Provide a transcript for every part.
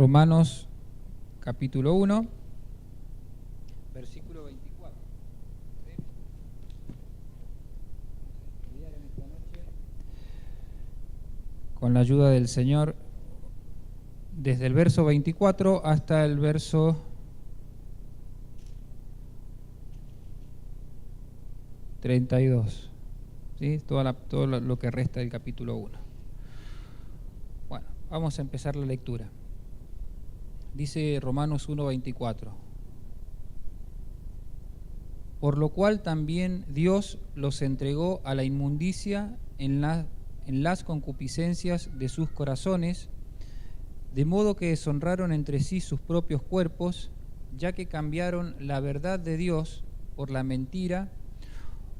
Romanos capítulo 1, versículo 24. Con la ayuda del Señor, desde el verso 24 hasta el verso 32. ¿Sí? Todo lo que resta del capítulo 1. Bueno, vamos a empezar la lectura. Dice Romanos 1:24. Por lo cual también Dios los entregó a la inmundicia en las concupiscencias de sus corazones, de modo que deshonraron entre sí sus propios cuerpos, ya que cambiaron la verdad de Dios por la mentira,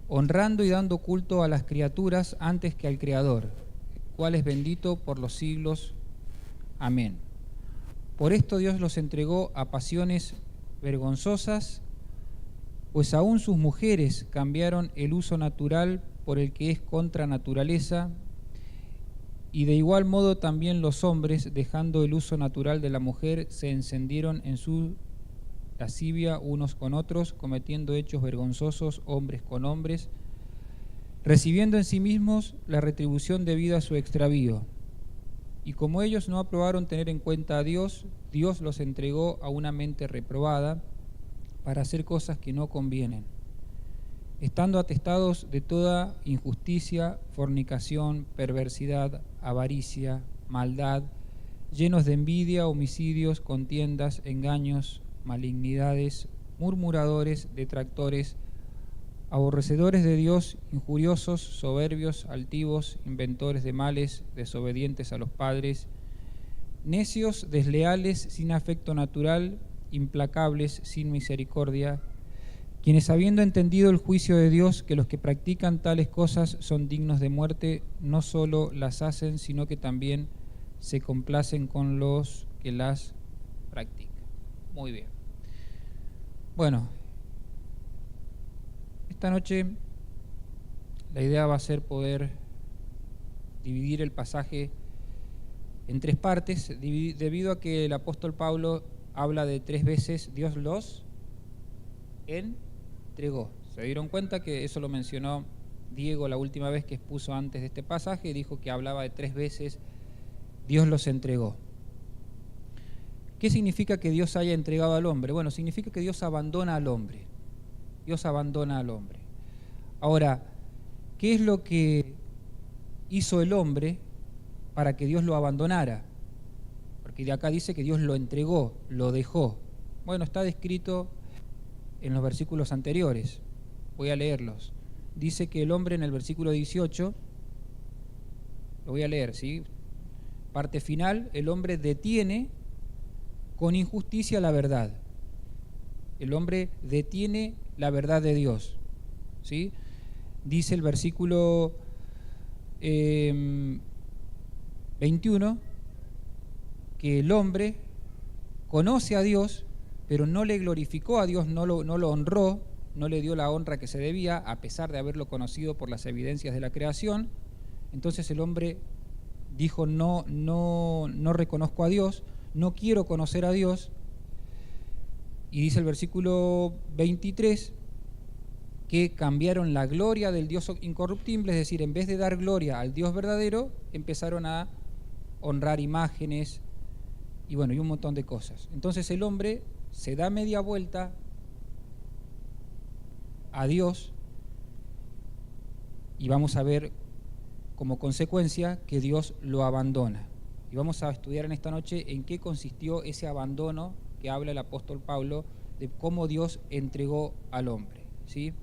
honrando y dando culto a las criaturas antes que al Creador, el cual es bendito por los siglos. Amén. Por esto Dios los entregó a pasiones vergonzosas, pues aún sus mujeres cambiaron el uso natural por el que es contra naturaleza, y de igual modo también los hombres, dejando el uso natural de la mujer, se encendieron en su lascivia unos con otros, cometiendo hechos vergonzosos hombres con hombres, recibiendo en sí mismos la retribución debida a su extravío. Y como ellos no aprobaron tener en cuenta a Dios, Dios los entregó a una mente reprobada para hacer cosas que no convienen, estando atestados de toda injusticia, fornicación, perversidad, avaricia, maldad, llenos de envidia, homicidios, contiendas, engaños, malignidades, murmuradores, detractores, aborrecedores de Dios, injuriosos, soberbios, altivos, inventores de males, desobedientes a los padres, necios, desleales, sin afecto natural, implacables, sin misericordia, quienes habiendo entendido el juicio de Dios, que los que practican tales cosas son dignos de muerte, no solo las hacen, sino que también se complacen con los que las practican. Muy bien. Bueno, esta noche la idea va a ser poder dividir el pasaje en tres partes, debido a que el apóstol Pablo habla de 3 veces Dios los entregó. ¿Se dieron cuenta que eso lo mencionó Diego la última vez que expuso antes de este pasaje? Dijo que hablaba de 3 veces Dios los entregó. ¿Qué significa que Dios haya entregado al hombre? Bueno, significa que Dios abandona al hombre. Dios abandona al hombre. Ahora, ¿qué es lo que hizo el hombre para que Dios lo abandonara? Porque de acá dice que Dios lo entregó, lo dejó. Bueno, está descrito en los versículos anteriores. Voy a leerlos. Dice que el hombre en el versículo 18, lo voy a leer, ¿sí? Parte final, el hombre detiene con injusticia la verdad. El hombre detiene la verdad de Dios, ¿sí? Dice el versículo 21 que el hombre conoce a Dios, pero no le glorificó a Dios, no lo honró, no le dio la honra que se debía, a pesar de haberlo conocido por las evidencias de la creación. Entonces el hombre dijo, no reconozco a Dios, no quiero conocer a Dios. Y dice el versículo 23 que cambiaron la gloria del Dios incorruptible, es decir, en vez de dar gloria al Dios verdadero, empezaron a honrar imágenes y bueno, y un montón de cosas. Entonces el hombre se da media vuelta a Dios y vamos a ver como consecuencia que Dios lo abandona. Y vamos a estudiar en esta noche en qué consistió ese abandono que habla el apóstol Pablo, de cómo Dios entregó al hombre, ¿sí?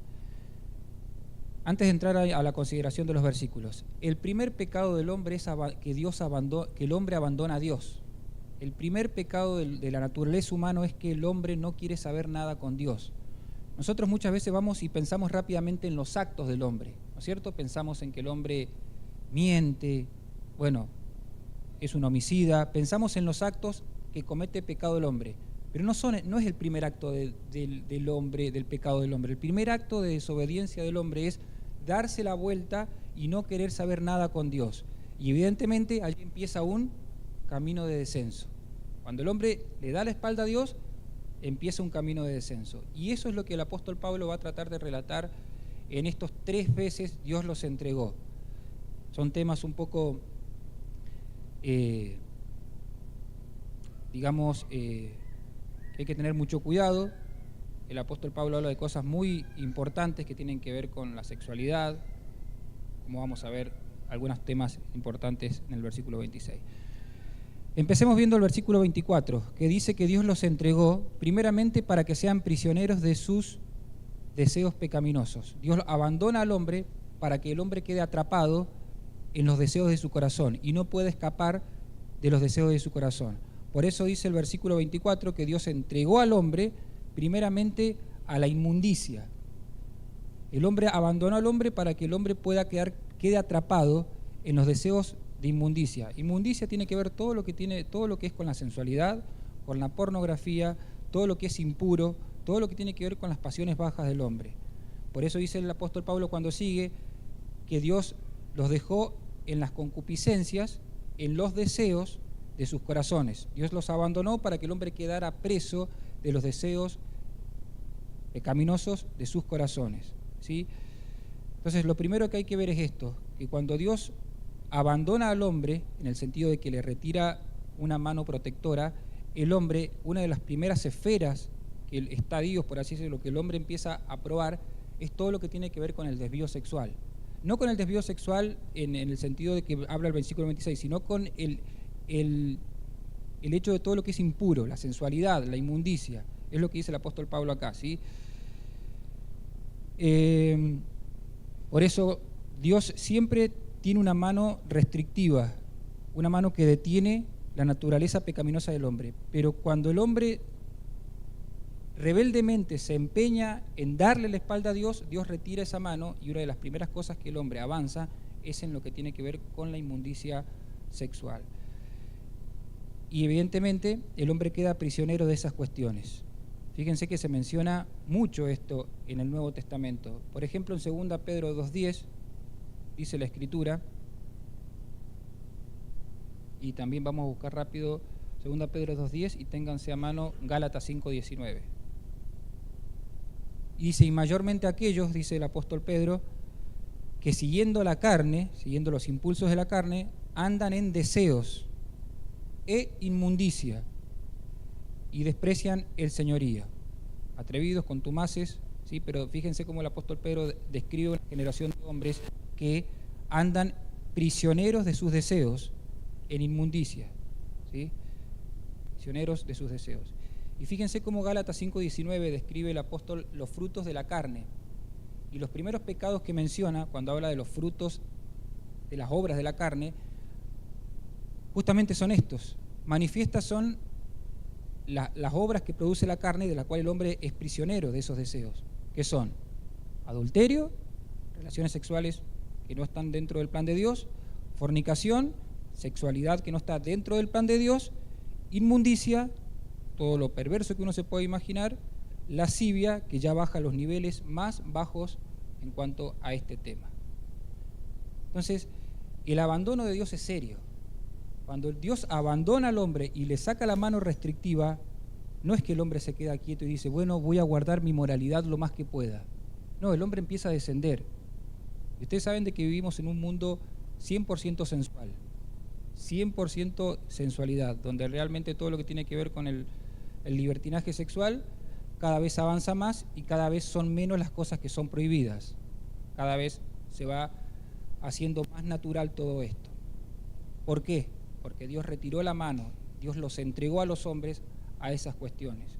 Antes de entrar a la consideración de los versículos, el primer pecado del hombre es que el hombre abandona a Dios. El primer pecado de la naturaleza humana es que el hombre no quiere saber nada con Dios. Nosotros muchas veces vamos y pensamos rápidamente en los actos del hombre, ¿no es cierto? Pensamos en que el hombre miente, bueno, es un homicida, pensamos en los actos que comete pecado el hombre, pero no es el primer acto del hombre, del pecado del hombre. El primer acto de desobediencia del hombre es darse la vuelta y no querer saber nada con Dios. Y evidentemente allí empieza un camino de descenso. Cuando el hombre le da la espalda a Dios, empieza un camino de descenso. Y eso es lo que el apóstol Pablo va a tratar de relatar en estos 3 veces Dios los entregó. Son temas un poco, que hay que tener mucho cuidado. El apóstol Pablo habla de cosas muy importantes que tienen que ver con la sexualidad, como vamos a ver algunos temas importantes en el versículo 26. Empecemos viendo el versículo 24, que dice que Dios los entregó primeramente para que sean prisioneros de sus deseos pecaminosos. Dios abandona al hombre para que el hombre quede atrapado en los deseos de su corazón y no puede escapar de los deseos de su corazón. Por eso dice el versículo 24 que Dios entregó al hombre primeramente a la inmundicia. El hombre abandonó al hombre para que el hombre quede atrapado en los deseos de inmundicia. Inmundicia tiene que ver todo lo que es con la sensualidad, con la pornografía, todo lo que es impuro, todo lo que tiene que ver con las pasiones bajas del hombre. Por eso dice el apóstol Pablo cuando sigue que Dios los dejó en las concupiscencias, en los deseos de sus corazones. Dios los abandonó para que el hombre quedara preso de los deseos pecaminosos de sus corazones, ¿sí? Entonces, lo primero que hay que ver es esto, que cuando Dios abandona al hombre, en el sentido de que le retira una mano protectora, el hombre, una de las primeras esferas, que estadios, por así decirlo, que el hombre empieza a probar, es todo lo que tiene que ver con el desvío sexual. No con el desvío sexual en el sentido de que habla el versículo 26, sino con el hecho de todo lo que es impuro, la sensualidad, la inmundicia. Es lo que dice el apóstol Pablo acá, ¿sí? Por eso Dios siempre tiene una mano restrictiva, una mano que detiene la naturaleza pecaminosa del hombre. Pero cuando el hombre rebeldemente se empeña en darle la espalda a Dios, Dios retira esa mano y una de las primeras cosas que el hombre avanza es en lo que tiene que ver con la inmundicia sexual. Y evidentemente el hombre queda prisionero de esas cuestiones. Fíjense que se menciona mucho esto en el Nuevo Testamento. Por ejemplo, en 2 Pedro 2:10 dice la Escritura, y también vamos a buscar rápido 2 Pedro 2:10 y ténganse a mano Gálatas 5:19. Y dice, y mayormente aquellos, dice el apóstol Pedro, que siguiendo la carne, siguiendo los impulsos de la carne, andan en deseos e inmundicia y desprecian el señorío. Atrevidos, contumaces, ¿sí? Pero fíjense cómo el apóstol Pedro describe una generación de hombres que andan prisioneros de sus deseos en inmundicia, ¿sí? Prisioneros de sus deseos. Y fíjense cómo Gálatas 5:19 describe el apóstol los frutos de la carne. Y los primeros pecados que menciona cuando habla de los frutos de las obras de la carne, justamente son estos. Manifiestas son las obras que produce la carne y de la cual el hombre es prisionero de esos deseos, que son adulterio, relaciones sexuales que no están dentro del plan de Dios, fornicación, sexualidad que no está dentro del plan de Dios, inmundicia, todo lo perverso que uno se puede imaginar, lascivia, que ya baja a los niveles más bajos en cuanto a este tema. Entonces, el abandono de Dios es serio. Cuando Dios abandona al hombre y le saca la mano restrictiva, no es que el hombre se queda quieto y dice, bueno, voy a guardar mi moralidad lo más que pueda. No, el hombre empieza a descender. Y ustedes saben de que vivimos en un mundo 100% sensual, 100% sensualidad, donde realmente todo lo que tiene que ver con el libertinaje sexual cada vez avanza más y cada vez son menos las cosas que son prohibidas. Cada vez se va haciendo más natural todo esto. ¿Por qué? Porque Dios retiró la mano, Dios los entregó a los hombres a esas cuestiones.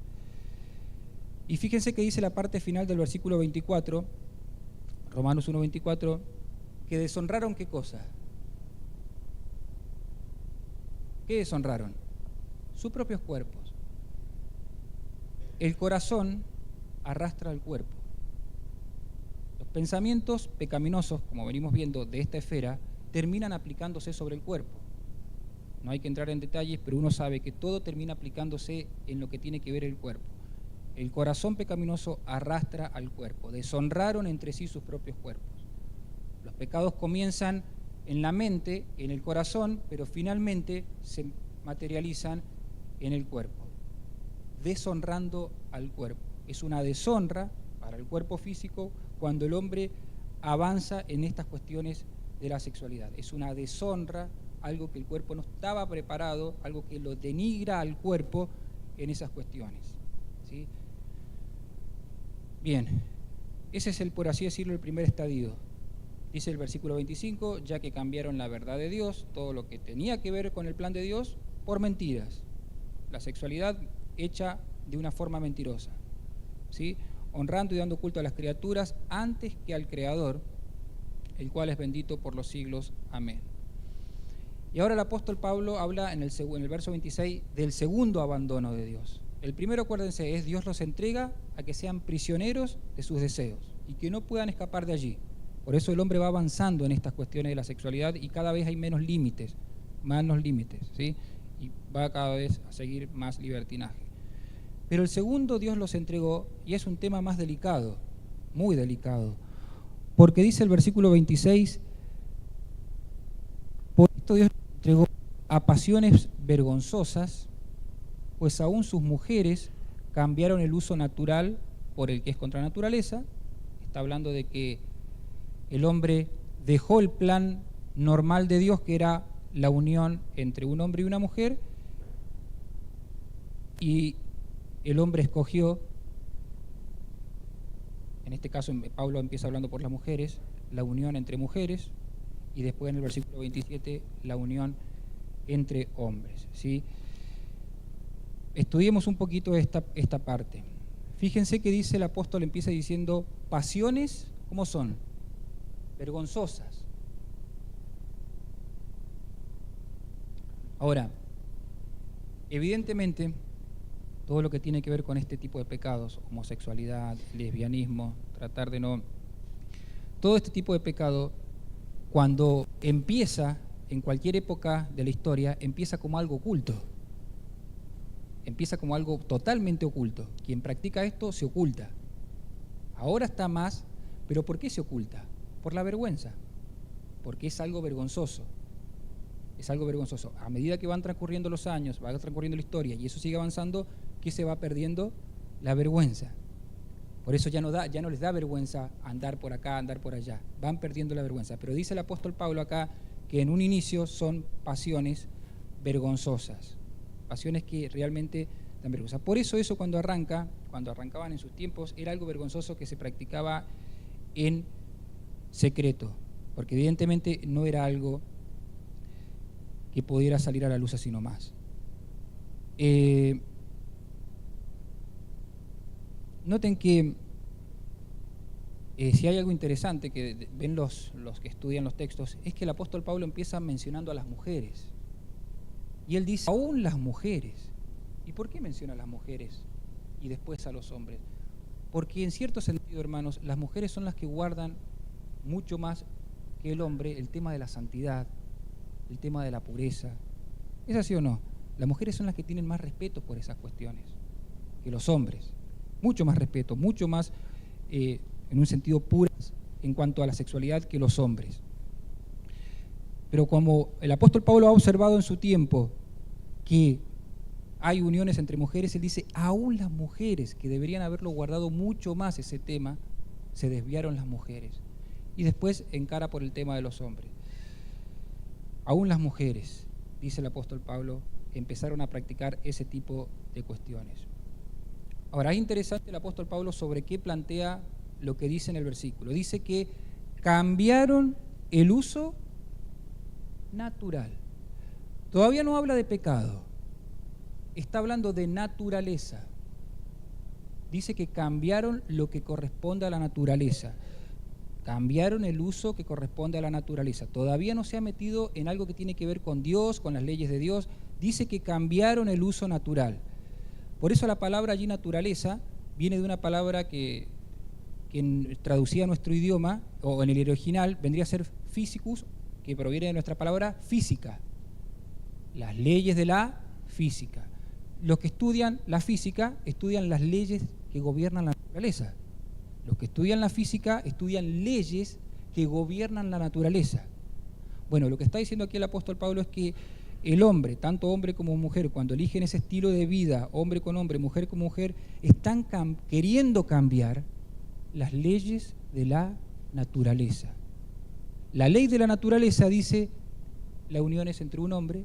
Y fíjense que dice la parte final del versículo 24, Romanos 1:24, que deshonraron ¿qué cosa? ¿Qué deshonraron? Sus propios cuerpos. El corazón arrastra al cuerpo. Los pensamientos pecaminosos, como venimos viendo de esta esfera, terminan aplicándose sobre el cuerpo. No hay que entrar en detalles, pero uno sabe que todo termina aplicándose en lo que tiene que ver el cuerpo. El corazón pecaminoso arrastra al cuerpo. Deshonraron entre sí sus propios cuerpos. Los pecados comienzan en la mente, en el corazón, pero finalmente se materializan en el cuerpo, deshonrando al cuerpo. Es una deshonra para el cuerpo físico cuando el hombre avanza en estas cuestiones de la sexualidad. Es una deshonra, algo que el cuerpo no estaba preparado, algo que lo denigra al cuerpo en esas cuestiones, ¿sí? Bien, ese es por así decirlo, el primer estadio. Dice el versículo 25, ya que cambiaron la verdad de Dios, todo lo que tenía que ver con el plan de Dios, por mentiras. La sexualidad hecha de una forma mentirosa, ¿sí? Honrando y dando culto a las criaturas antes que al Creador, el cual es bendito por los siglos. Amén. Y ahora el apóstol Pablo habla en el verso 26 del segundo abandono de Dios. El primero, acuérdense, es Dios los entrega a que sean prisioneros de sus deseos y que no puedan escapar de allí. Por eso el hombre va avanzando en estas cuestiones de la sexualidad y cada vez hay menos límites, ¿sí? Y va cada vez a seguir más libertinaje. Pero el segundo Dios los entregó, y es un tema más delicado, muy delicado, porque dice el versículo 26, por esto Dios los entregó a pasiones vergonzosas, pues aún sus mujeres cambiaron el uso natural por el que es contra naturaleza. Está hablando de que el hombre dejó el plan normal de Dios, que era la unión entre un hombre y una mujer, y el hombre escogió, en este caso Pablo empieza hablando por las mujeres, la unión entre mujeres, y después en el versículo 27 la unión entre hombres, ¿sí? Estudiemos un poquito esta parte. Fíjense que dice el apóstol, empieza diciendo pasiones, ¿cómo son? Vergonzosas. Ahora, evidentemente, todo lo que tiene que ver con este tipo de pecados, homosexualidad, lesbianismo, tratar de no... Todo este tipo de pecado, cuando empieza, en cualquier época de la historia, empieza como algo oculto. Empieza como algo totalmente oculto. Quien practica esto se oculta. Ahora está más, pero ¿por qué se oculta? Por la vergüenza. Porque es algo vergonzoso. Es algo vergonzoso. A medida que van transcurriendo los años, va transcurriendo la historia y eso sigue avanzando, ¿qué se va perdiendo? La vergüenza. Por eso ya no les da vergüenza andar por acá, andar por allá. Van perdiendo la vergüenza. Pero dice el apóstol Pablo acá que en un inicio son pasiones vergonzosas. Pasiones que realmente dan vergüenza. Por eso cuando arrancaban en sus tiempos, era algo vergonzoso que se practicaba en secreto. Porque evidentemente no era algo que pudiera salir a la luz así nomás. Noten que si hay algo interesante que ven los que estudian los textos, es que el apóstol Pablo empieza mencionando a las mujeres. Y él dice, aún las mujeres. ¿Y por qué menciona a las mujeres y después a los hombres? Porque en cierto sentido, hermanos, las mujeres son las que guardan mucho más que el hombre el tema de la santidad, el tema de la pureza. ¿Es así o no? Las mujeres son las que tienen más respeto por esas cuestiones que los hombres. Mucho más respeto, mucho más, en un sentido puras en cuanto a la sexualidad que los hombres. Pero como el apóstol Pablo ha observado en su tiempo que hay uniones entre mujeres, él dice, aún las mujeres, que deberían haberlo guardado mucho más ese tema, se desviaron las mujeres. Y después encara por el tema de los hombres. Aún las mujeres, dice el apóstol Pablo, empezaron a practicar ese tipo de cuestiones. Ahora, es interesante el apóstol Pablo sobre qué plantea lo que dice en el versículo. Dice que cambiaron el uso natural. Todavía no habla de pecado, está hablando de naturaleza. Dice que cambiaron lo que corresponde a la naturaleza. Cambiaron el uso que corresponde a la naturaleza. Todavía no se ha metido en algo que tiene que ver con Dios, con las leyes de Dios. Dice que cambiaron el uso natural. Por eso la palabra allí naturaleza viene de una palabra que traducida a nuestro idioma, o en el original, vendría a ser physicus, que proviene de nuestra palabra física. Las leyes de la física. Los que estudian la física estudian las leyes que gobiernan la naturaleza. Los que estudian la física estudian leyes que gobiernan la naturaleza. Bueno, lo que está diciendo aquí el apóstol Pablo es que el hombre, tanto hombre como mujer, cuando eligen ese estilo de vida, hombre con hombre, mujer con mujer, están queriendo cambiar las leyes de la naturaleza. La ley de la naturaleza dice la unión es entre un hombre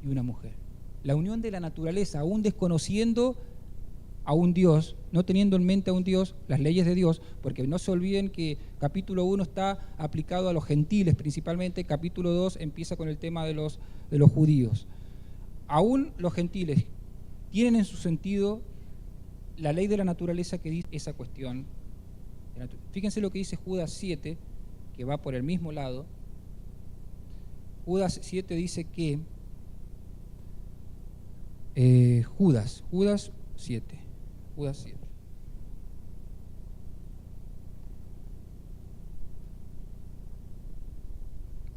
y una mujer. La unión de la naturaleza, aún desconociendo a un Dios, no teniendo en mente a un Dios, las leyes de Dios, porque no se olviden que capítulo 1 está aplicado a los gentiles principalmente, capítulo 2 empieza con el tema de los judíos. Aún los gentiles tienen en su sentido la ley de la naturaleza que dice esa cuestión. Fíjense lo que dice Judas 7, que va por el mismo lado. Judas 7 dice que Judas 7.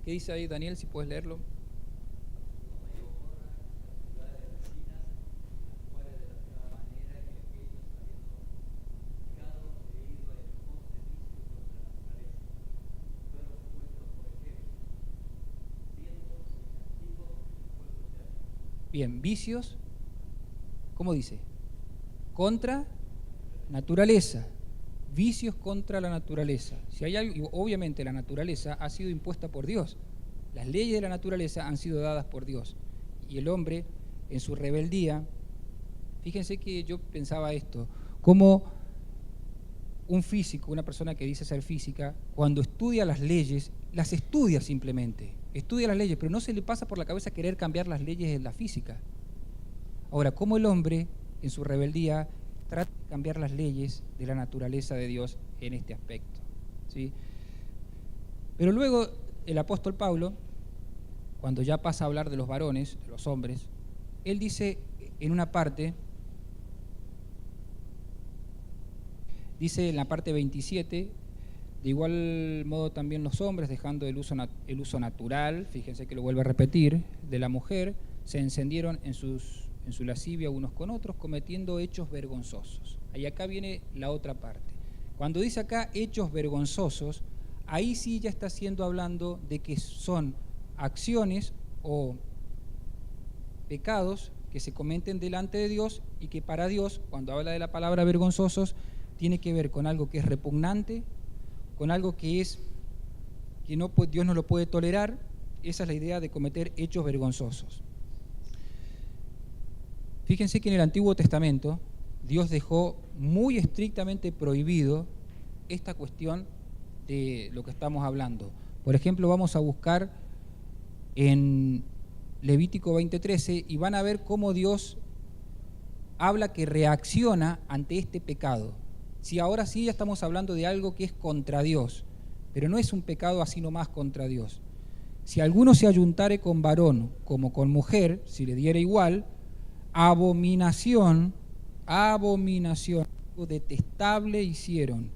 ¿Qué dice ahí, Daniel, si puedes leerlo? Bien, vicios, ¿cómo dice? Contra naturaleza, vicios contra la naturaleza. Si hay algo, obviamente la naturaleza ha sido impuesta por Dios, las leyes de la naturaleza han sido dadas por Dios, y el hombre en su rebeldía, fíjense que yo pensaba esto, como un físico, una persona que dice ser física, cuando estudia las leyes, las estudia simplemente, estudia las leyes, pero no se le pasa por la cabeza querer cambiar las leyes de la física. Ahora, ¿cómo el hombre en su rebeldía trata de cambiar las leyes de la naturaleza de Dios en este aspecto? ¿Sí? Pero luego el apóstol Pablo, cuando ya pasa a hablar de los varones, de los hombres, él dice en una parte, dice en la parte 27, de igual modo también los hombres, dejando el uso natural, fíjense que lo vuelve a repetir, de la mujer, se encendieron en su lascivia unos con otros, cometiendo hechos vergonzosos. Ahí acá viene la otra parte. Cuando dice acá hechos vergonzosos, ahí sí ya está hablando de que son acciones o pecados que se cometen delante de Dios y que para Dios, cuando habla de la palabra vergonzosos, tiene que ver con algo que es repugnante, con algo que Dios no lo puede tolerar. Esa es la idea de cometer hechos vergonzosos. Fíjense que en el Antiguo Testamento Dios dejó muy estrictamente prohibido esta cuestión de lo que estamos hablando. Por ejemplo, vamos a buscar en Levítico 20:13 y van a ver cómo Dios habla que reacciona ante este pecado. Si ahora sí ya estamos hablando de algo que es contra Dios, pero no es un pecado así nomás contra Dios. Si alguno se ayuntare con varón como con mujer, si le diera igual, abominación, detestable hicieron.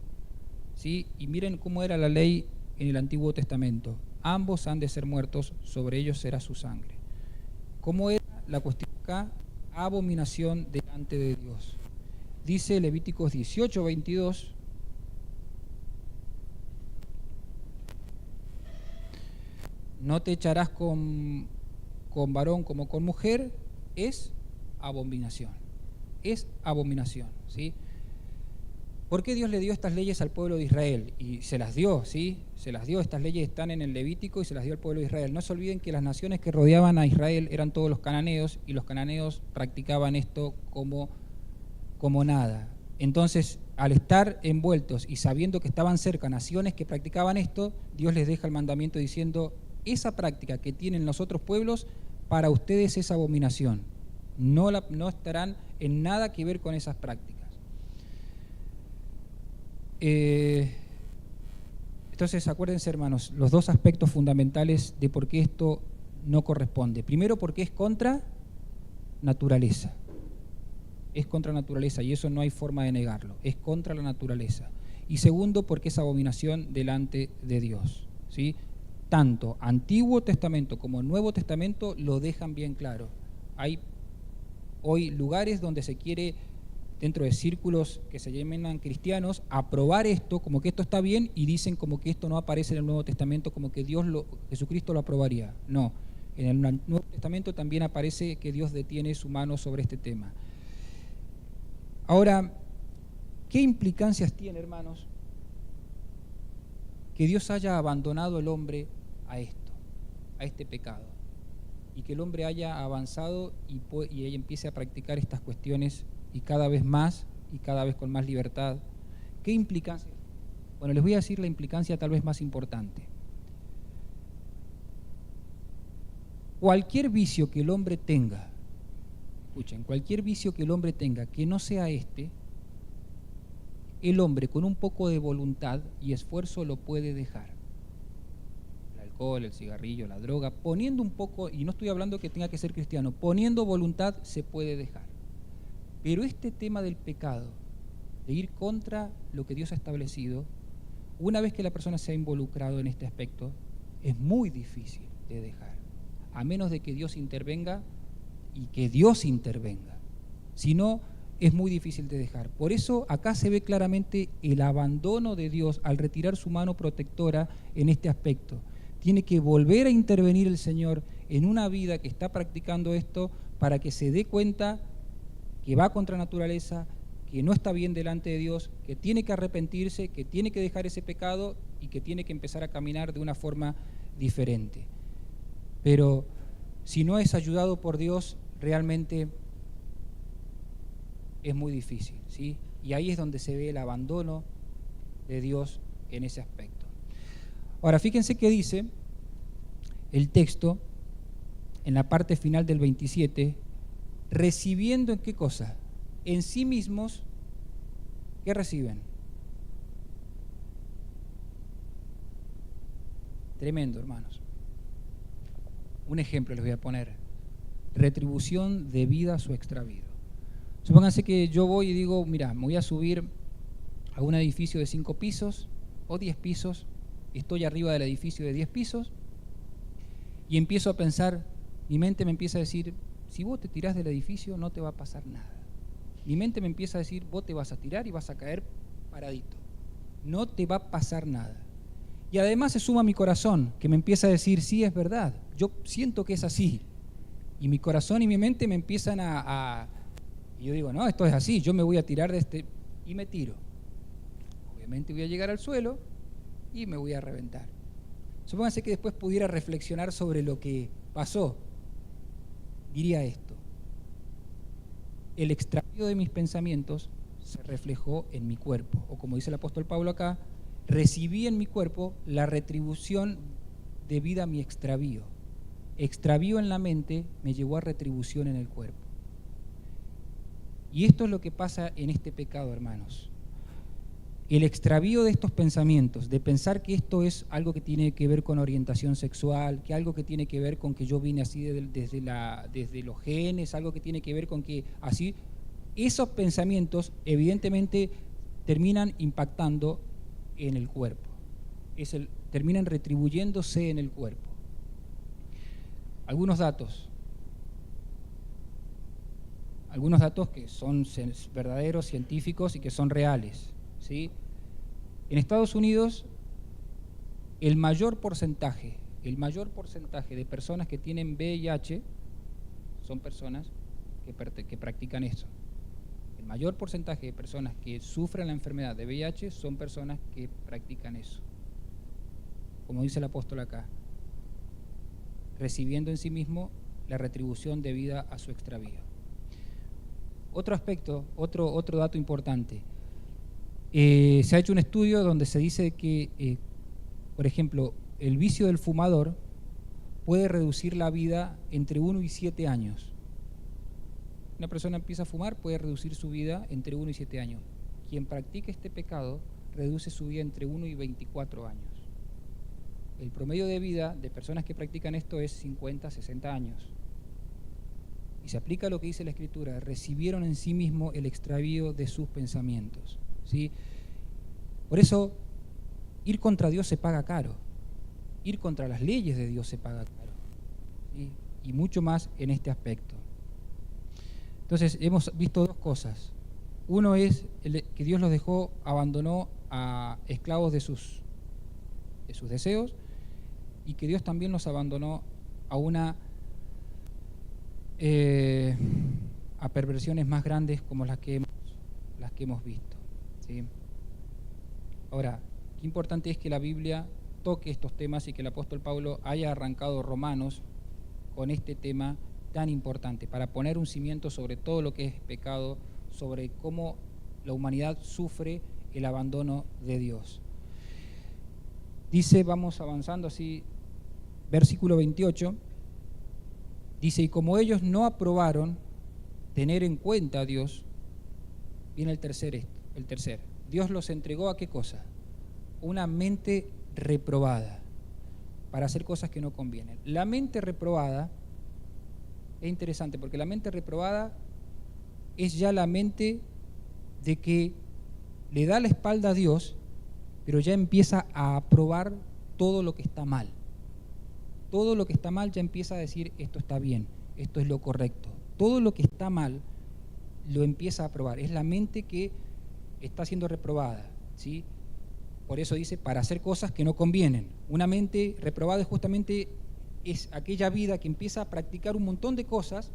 ¿Sí? Y miren cómo era la ley en el Antiguo Testamento. Ambos han de ser muertos, sobre ellos será su sangre. ¿Cómo era la cuestión acá? Abominación delante de Dios. Dice Levíticos 18:22, no te echarás con varón como con mujer, es abominación. Es abominación, ¿sí? ¿Por qué Dios le dio estas leyes al pueblo de Israel? Y se las dio, ¿sí? Se las dio, estas leyes están en el Levítico y se las dio al pueblo de Israel. No se olviden que las naciones que rodeaban a Israel eran todos los cananeos y los cananeos practicaban esto como nada. Entonces, al estar envueltos y sabiendo que estaban cerca naciones que practicaban esto, Dios les deja el mandamiento diciendo, esa práctica que tienen los otros pueblos, para ustedes es abominación. No estarán en nada que ver con esas prácticas. Entonces, acuérdense, hermanos, los dos aspectos fundamentales de por qué esto no corresponde. Primero, porque es contra naturaleza. Es contra naturaleza y eso no hay forma de negarlo. Es contra la naturaleza. Y segundo, porque es abominación delante de Dios, ¿sí? Tanto Antiguo Testamento como Nuevo Testamento lo dejan bien claro. Hay hoy lugares donde se quiere, dentro de círculos que se llaman cristianos, aprobar esto, como que esto está bien, y dicen como que esto no aparece en el Nuevo Testamento, como que Jesucristo lo aprobaría. No, En el Nuevo Testamento también aparece que Dios detiene su mano sobre este tema. Ahora, ¿qué implicancias tiene, hermanos, que Dios haya abandonado al hombre a esto, a este pecado? Y que el hombre haya avanzado y ella empiece a practicar estas cuestiones y cada vez más y cada vez con más libertad. ¿Qué implicancias? Bueno, les voy a decir la implicancia tal vez más importante. Cualquier vicio que el hombre tenga, escuchen, cualquier vicio que el hombre tenga que no sea este, el hombre con un poco de voluntad y esfuerzo lo puede dejar. El alcohol, el cigarrillo, la droga, poniendo un poco, y no estoy hablando que tenga que ser cristiano, poniendo voluntad se puede dejar. Pero este tema del pecado, de ir contra lo que Dios ha establecido, una vez que la persona se ha involucrado en este aspecto, es muy difícil de dejar, a menos de que Dios intervenga y que Dios intervenga. Si no, es muy difícil de dejar. Por eso acá se ve claramente el abandono de Dios al retirar su mano protectora en este aspecto. Tiene que volver a intervenir el Señor en una vida que está practicando esto para que se dé cuenta que va contra naturaleza, que no está bien delante de Dios, que tiene que arrepentirse, que tiene que dejar ese pecado y que tiene que empezar a caminar de una forma diferente. Pero si no es ayudado por Dios, realmente es muy difícil, ¿sí? Y ahí es donde se ve el abandono de Dios en ese aspecto. Ahora, fíjense que dice el texto, en la parte final del 27, recibiendo ¿en qué cosa? En sí mismos, ¿qué reciben? Tremendo, hermanos. Un ejemplo les voy a poner. Retribución debida a su extravío. Supónganse que yo voy y digo, mira, me voy a subir a un edificio de 5 pisos o 10 pisos, estoy arriba del edificio de 10 pisos y empiezo a pensar, mi mente me empieza a decir, si vos te tirás del edificio no te va a pasar nada. Mi mente me empieza a decir, vos te vas a tirar y vas a caer paradito, no te va a pasar nada. Y además se suma mi corazón, que me empieza a decir, sí, es verdad, yo siento que es así. Y mi corazón y mi mente me empiezan y yo digo, no, esto es así, yo me voy a tirar de este, y me tiro. Obviamente voy a llegar al suelo y me voy a reventar. Supónganse que después pudiera reflexionar sobre lo que pasó. Diría esto: el extravío de mis pensamientos se reflejó en mi cuerpo, o como dice el apóstol Pablo acá, recibí en mi cuerpo la retribución debida a mi extravío. Extravío en la mente me llevó a retribución en el cuerpo. Y esto es lo que pasa en este pecado, hermanos. El extravío de estos pensamientos, de pensar que esto es algo que tiene que ver con orientación sexual, que algo que tiene que ver con que yo vine así desde los genes, algo que tiene que ver con que así, esos pensamientos evidentemente terminan impactando en el cuerpo, terminan retribuyéndose en el cuerpo. Algunos datos que son verdaderos, científicos y que son reales, ¿sí? En Estados Unidos, el mayor porcentaje de personas que tienen VIH son personas que practican eso. El mayor porcentaje de personas que sufren la enfermedad de VIH son personas que practican eso. Como dice el apóstol acá, recibiendo en sí mismo la retribución debida a su extravío. Otro aspecto, otro dato importante. Se ha hecho un estudio donde se dice que, por ejemplo, el vicio del fumador puede reducir la vida entre 1 y 7 años. Una persona empieza a fumar, puede reducir su vida entre 1 y 7 años. Quien practica este pecado reduce su vida entre 1 y 24 años. El promedio de vida de personas que practican esto es 50, 60 años. Y se aplica lo que dice la Escritura: recibieron en sí mismo el extravío de sus pensamientos, ¿sí? Por eso, ir contra Dios se paga caro. Ir contra las leyes de Dios se paga caro, ¿sí? Y mucho más en este aspecto. Entonces, hemos visto dos cosas. Uno es que Dios los abandonó a esclavos de sus deseos, y que Dios también los abandonó a una a perversiones más grandes como las que hemos visto, ¿sí? Ahora, qué importante es que la Biblia toque estos temas y que el apóstol Pablo haya arrancado Romanos con este tema tan importante, para poner un cimiento sobre todo lo que es pecado, sobre cómo la humanidad sufre el abandono de Dios. Dice, vamos avanzando así, versículo 28, dice, y como ellos no aprobaron tener en cuenta a Dios, viene el tercer, Dios los entregó ¿a qué cosa? Una mente reprobada, para hacer cosas que no convienen. La mente reprobada es interesante, porque la mente reprobada es ya la mente de que le da la espalda a Dios, pero ya empieza a aprobar todo lo que está mal. Todo lo que está mal ya empieza a decir, esto está bien, esto es lo correcto. Todo lo que está mal lo empieza a aprobar. Es la mente que está siendo reprobada, ¿sí? Por eso dice, para hacer cosas que no convienen. Una mente reprobada es justamente aquella vida que empieza a practicar un montón de cosas,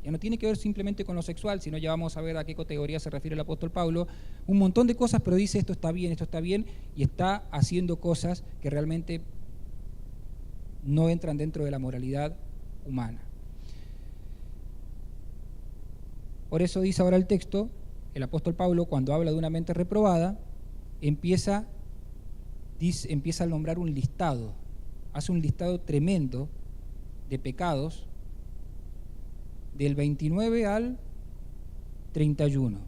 ya no tiene que ver simplemente con lo sexual, sino ya vamos a ver a qué categoría se refiere el apóstol Pablo, un montón de cosas, pero dice esto está bien, y está haciendo cosas que realmente no entran dentro de la moralidad humana. Por eso dice ahora el texto, el apóstol Pablo, cuando habla de una mente reprobada, empieza a nombrar un listado, hace un listado tremendo de pecados del 29 al 31.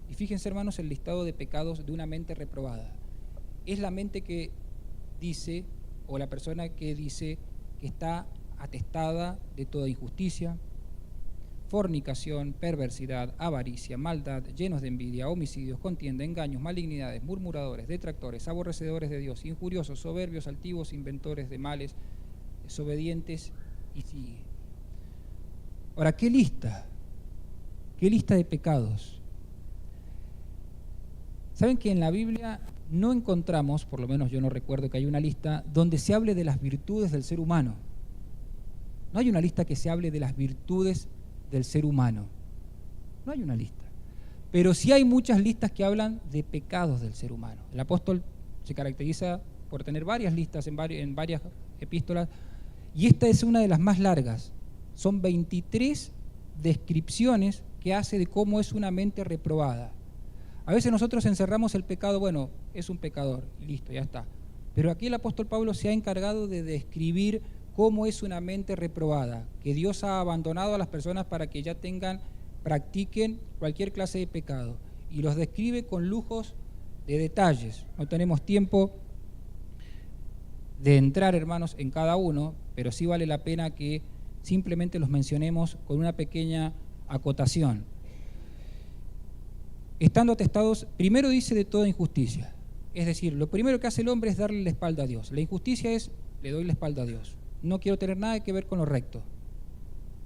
Y fíjense, hermanos, el listado de pecados de una mente reprobada. Es la mente que dice, o la persona que dice que está atestada de toda injusticia, fornicación, perversidad, avaricia, maldad, llenos de envidia, homicidios, contienda, engaños, malignidades, murmuradores, detractores, aborrecedores de Dios, injuriosos, soberbios, altivos, inventores de males, desobedientes, y sigue. Ahora, ¿qué lista? ¿Qué lista de pecados? ¿Saben que en la Biblia no encontramos, por lo menos yo no recuerdo que haya una lista, donde se hable de las virtudes del ser humano? No hay una lista que se hable de las virtudes del ser humano. No hay una lista. Pero sí hay muchas listas que hablan de pecados del ser humano. El apóstol se caracteriza por tener varias listas en varias epístolas, y esta es una de las más largas. Son 23 descripciones que hace de cómo es una mente reprobada. A veces nosotros encerramos el pecado, bueno, es un pecador, y listo, ya está. Pero aquí el apóstol Pablo se ha encargado de describir cómo es una mente reprobada, que Dios ha abandonado a las personas para que ya practiquen cualquier clase de pecado, y los describe con lujos de detalles. No tenemos tiempo de entrar, hermanos, en cada uno, pero sí vale la pena que simplemente los mencionemos con una pequeña acotación. Estando atestados, primero dice de toda injusticia, es decir, lo primero que hace el hombre es darle la espalda a Dios. La injusticia es, le doy la espalda a Dios. No quiero tener nada que ver con lo recto.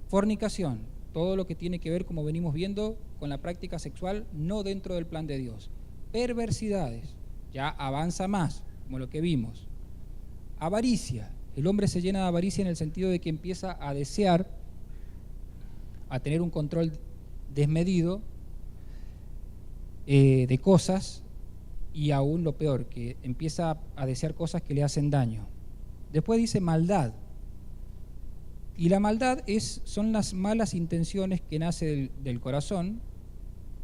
Fornicación, todo lo que tiene que ver, como venimos viendo, con la práctica sexual no dentro del plan de Dios. Perversidades, ya avanza más, como lo que vimos. Avaricia, el hombre se llena de avaricia en el sentido de que empieza a desear, a tener un control desmedido de cosas, y aún lo peor, que empieza a desear cosas que le hacen daño. Después dice maldad. Y la maldad son las malas intenciones que nacen del corazón,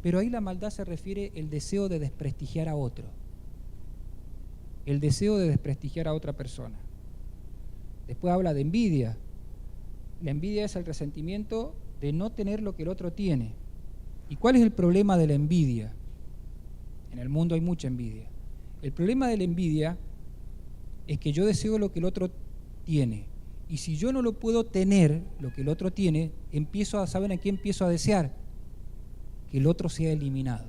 pero ahí la maldad se refiere al deseo de desprestigiar a otro. El deseo de desprestigiar a otra persona. Después habla de envidia. La envidia es el resentimiento de no tener lo que el otro tiene. ¿Y cuál es el problema de la envidia? En el mundo hay mucha envidia. El problema de la envidia es que yo deseo lo que el otro tiene. Y si yo no lo puedo tener, lo que el otro tiene, ¿saben a qué empiezo a desear? Que el otro sea eliminado.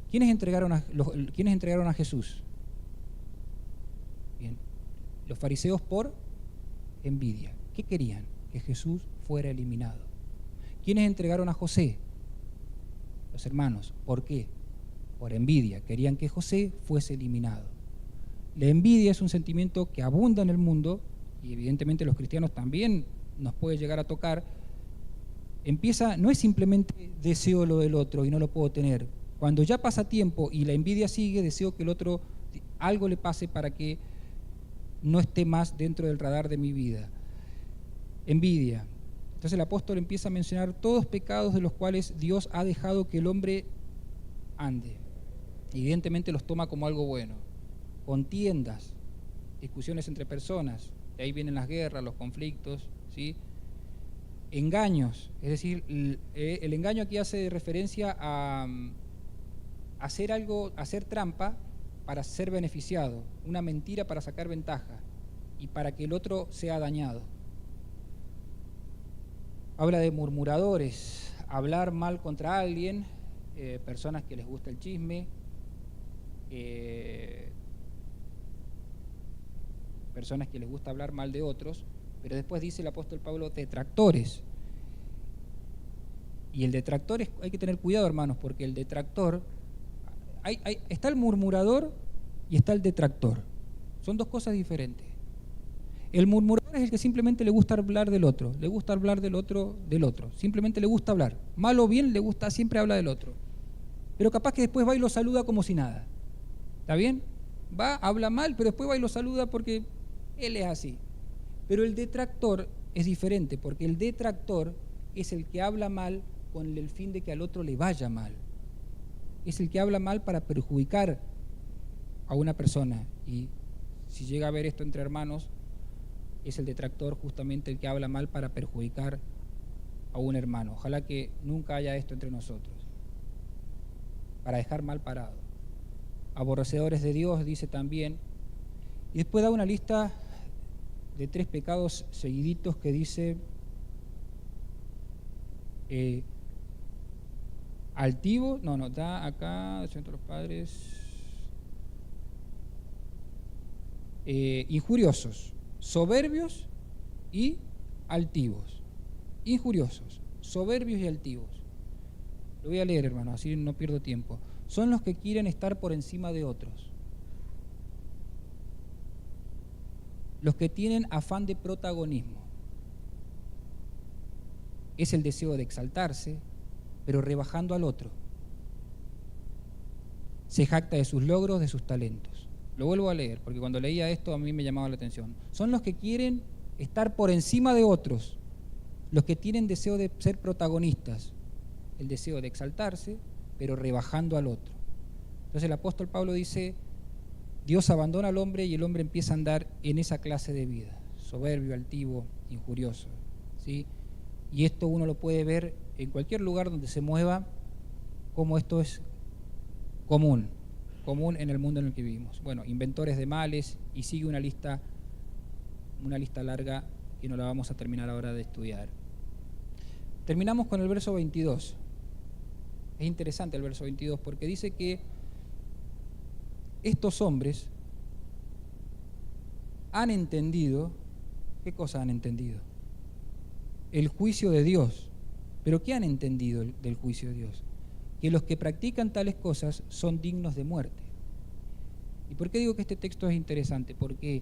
¿Quiénes entregaron a Jesús? Bien, los fariseos por envidia. ¿Qué querían? Que Jesús fuera eliminado. ¿Quiénes entregaron a José? Los hermanos. ¿Por qué? Por envidia. Querían que José fuese eliminado. La envidia es un sentimiento que abunda en el mundo y evidentemente los cristianos también nos puede llegar a tocar, no es simplemente deseo lo del otro y no lo puedo tener. Cuando ya pasa tiempo y la envidia sigue, deseo que el otro algo le pase para que no esté más dentro del radar de mi vida. Envidia. Entonces el apóstol empieza a mencionar todos pecados de los cuales Dios ha dejado que el hombre ande. Evidentemente los toma como algo bueno. Contiendas, discusiones entre personas, de ahí vienen las guerras, los conflictos, ¿sí? Engaños, es decir, el engaño aquí hace referencia a hacer algo, hacer trampa para ser beneficiado, una mentira para sacar ventaja y para que el otro sea dañado. Habla de murmuradores, hablar mal contra alguien, personas que les gusta el chisme, personas que les gusta hablar mal de otros, pero después dice el apóstol Pablo detractores. Y el detractor hay que tener cuidado, hermanos, porque el detractor, está el murmurador y está el detractor. Son dos cosas diferentes. El murmurador es el que simplemente le gusta hablar del otro, simplemente le gusta hablar. Mal o bien le gusta, siempre habla del otro. Pero capaz que después va y lo saluda como si nada. ¿Está bien? Va, habla mal, pero después va y lo saluda porque él es así. Pero el detractor es diferente, porque el detractor es el que habla mal con el fin de que al otro le vaya mal. Es el que habla mal para perjudicar a una persona. Y si llega a ver esto entre hermanos, es el detractor justamente el que habla mal para perjudicar a un hermano. Ojalá que nunca haya esto entre nosotros, para dejar mal parado. Aborrecedores de Dios, dice también. Y después da una lista de 3 pecados seguiditos que dice altivo, da acá, de los padres, injuriosos, soberbios y altivos. Injuriosos, soberbios y altivos. Lo voy a leer, hermano, así no pierdo tiempo. Son los que quieren estar por encima de otros. Los que tienen afán de protagonismo. Es el deseo de exaltarse, pero rebajando al otro. Se jacta de sus logros, de sus talentos. Lo vuelvo a leer, porque cuando leía esto a mí me llamaba la atención. Son los que quieren estar por encima de otros, los que tienen deseo de ser protagonistas, el deseo de exaltarse, pero rebajando al otro. Entonces el apóstol Pablo dice, Dios abandona al hombre y el hombre empieza a andar en esa clase de vida, soberbio, altivo, injurioso, ¿sí? Y esto uno lo puede ver en cualquier lugar donde se mueva, como esto es común en el mundo en el que vivimos. Bueno, inventores de males, y sigue una lista larga que no la vamos a terminar ahora de estudiar. Terminamos con el verso 22. Es interesante el verso 22 porque dice que estos hombres han entendido, ¿qué cosa han entendido? El juicio de Dios. ¿Pero qué han entendido del juicio de Dios? Que los que practican tales cosas son dignos de muerte. ¿Y por qué digo que este texto es interesante? Porque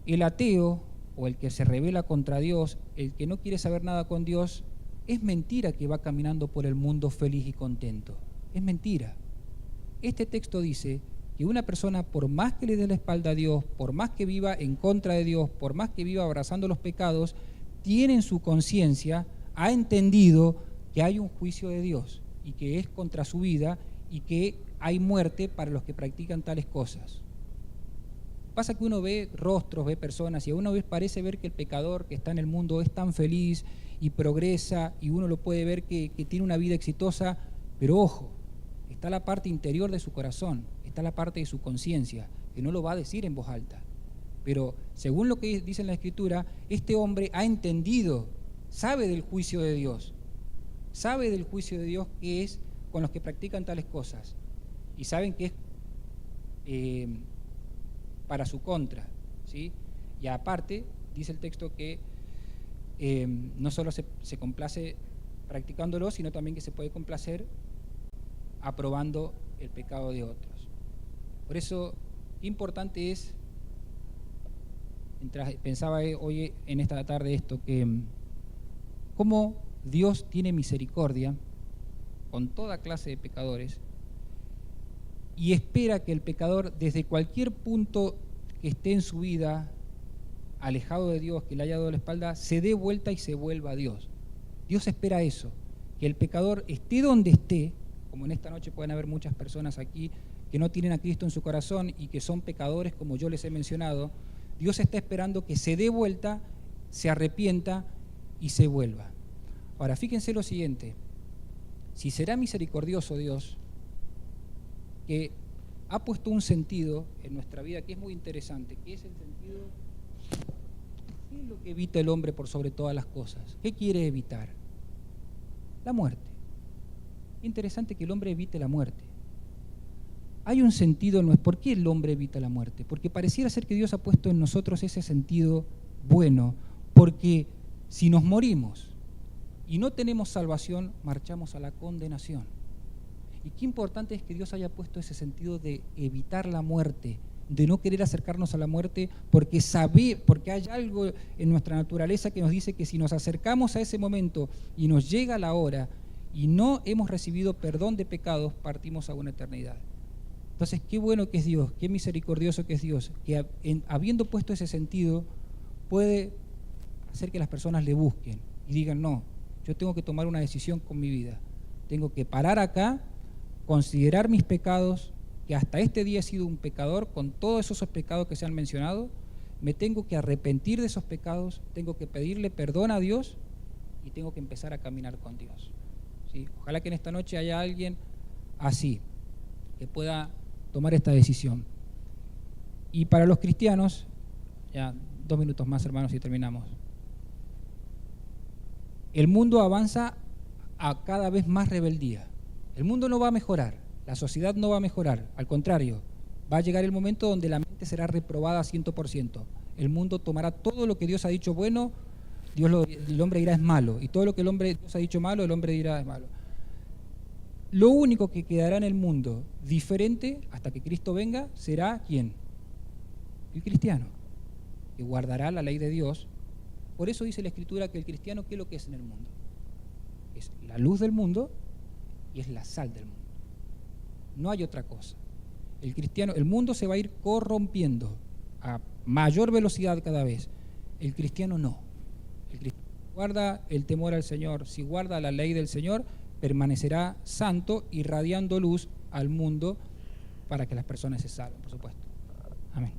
el ateo o el que se rebela contra Dios, el que no quiere saber nada con Dios, es mentira que va caminando por el mundo feliz y contento. Es mentira. Este texto dice que una persona, por más que le dé la espalda a Dios, por más que viva en contra de Dios, por más que viva abrazando los pecados, tiene en su conciencia, ha entendido que hay un juicio de Dios y que es contra su vida y que hay muerte para los que practican tales cosas. Pasa que uno ve rostros, ve personas y a uno parece ver que el pecador que está en el mundo es tan feliz y progresa y uno lo puede ver que tiene una vida exitosa, pero ojo, está la parte interior de su corazón, está la parte de su conciencia, que no lo va a decir en voz alta. Pero según lo que dice en la Escritura, este hombre ha entendido, sabe del juicio de Dios que es con los que practican tales cosas, y saben que es para su contra, ¿sí? Y aparte, dice el texto que no solo se complace practicándolo, sino también que se puede complacer aprobando el pecado de otros. Por eso, importante es mientras pensaba hoy en esta tarde esto, que cómo Dios tiene misericordia con toda clase de pecadores y espera que el pecador, desde cualquier punto que esté en su vida, alejado de Dios, que le haya dado la espalda, se dé vuelta y se vuelva a Dios. Dios espera eso, que el pecador esté donde esté, como en esta noche pueden haber muchas personas aquí que no tienen a Cristo en su corazón y que son pecadores, como yo les he mencionado. Dios está esperando que se dé vuelta, se arrepienta y se vuelva. Ahora, fíjense lo siguiente: si será misericordioso Dios, que ha puesto un sentido en nuestra vida que es muy interesante, que es el sentido, ¿qué es lo que evita el hombre por sobre todas las cosas? ¿Qué quiere evitar? La muerte. Interesante que el hombre evite la muerte. Hay un sentido, ¿por qué el hombre evita la muerte? Porque pareciera ser que Dios ha puesto en nosotros ese sentido bueno, porque si nos morimos y no tenemos salvación, marchamos a la condenación. Y qué importante es que Dios haya puesto ese sentido de evitar la muerte, de no querer acercarnos a la muerte, porque hay algo en nuestra naturaleza que nos dice que si nos acercamos a ese momento y nos llega la hora y no hemos recibido perdón de pecados, partimos a una eternidad. Entonces, qué bueno que es Dios, qué misericordioso que es Dios, que habiendo puesto ese sentido, puede hacer que las personas le busquen y digan, no, yo tengo que tomar una decisión con mi vida, tengo que parar acá, considerar mis pecados, que hasta este día he sido un pecador con todos esos pecados que se han mencionado, me tengo que arrepentir de esos pecados, tengo que pedirle perdón a Dios y tengo que empezar a caminar con Dios. ¿Sí? Ojalá que en esta noche haya alguien así, que pueda tomar esta decisión. Y para los cristianos, ya 2 minutos más, hermanos, y terminamos. El mundo avanza a cada vez más rebeldía. El mundo no va a mejorar, la sociedad no va a mejorar, al contrario, va a llegar el momento donde la mente será reprobada 100%. El mundo tomará todo lo que Dios ha dicho bueno, el hombre dirá es malo, y todo lo que Dios ha dicho malo, el hombre dirá es malo. Lo único que quedará en el mundo diferente hasta que Cristo venga será ¿quién? El cristiano, que guardará la ley de Dios. Por eso dice la Escritura que el cristiano, ¿qué es lo que es en el mundo? Es la luz del mundo y es la sal del mundo. No hay otra cosa. El mundo se va a ir corrompiendo a mayor velocidad cada vez. El cristiano no. El cristiano guarda el temor al Señor, si guarda la ley del Señor, permanecerá santo, irradiando luz al mundo para que las personas se salven, por supuesto. Amén.